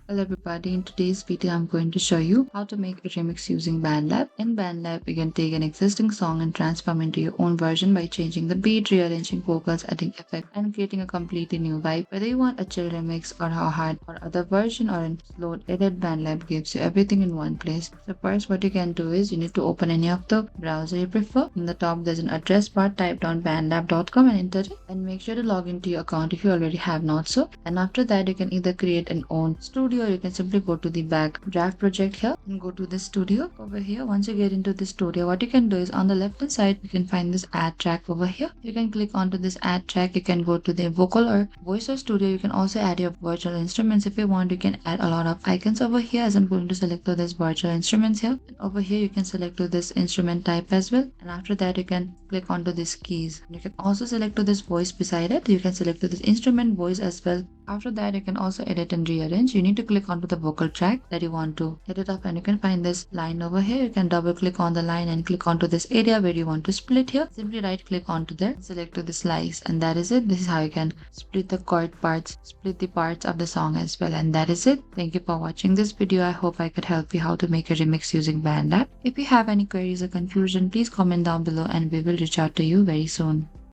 Hello everybody, in today's video I'm going to show you how to make a remix using BandLab. In BandLab, you can take an existing song and transform into your own version by changing the beat, rearranging vocals, adding effects, and creating a completely new vibe. Whether you want a chill remix or a hard or other version or a slow edit, BandLab gives you everything in one place. So first what you can do is you need to open any of the browser you prefer. In the top there's an address bar, type down bandlab.com and enter it, and make sure to log into your account if you already have not so. And after that you can either create an own studio or you can simply go to the back draft project here and go to the studio over here. Once you get into the studio, what you can do is on the left hand side you can find this add track over here. You can click onto this add track. You can go to the vocal or voice or studio. You can also add your virtual instruments if you want. You can add a lot of icons over here, as I'm going to select to this virtual instruments here. And over here you can select to this instrument type as well, and after that you can click onto this keys. You can also select to this voice beside it. You can select to this instrument voice as well. After that you can also edit and rearrange. You need to click onto the vocal track that you want to edit up, and you can find this line over here. You can double click on the line and click onto this area where you want to split here. Simply right click onto there, select to the slice, and that is it. This is how you can split the chord parts, split the parts of the song as well, and that is it. Thank you for watching this video. I hope I could help you how to make a remix using BandLab. If you have any queries or confusion, please comment down below and we will reach out to you very soon.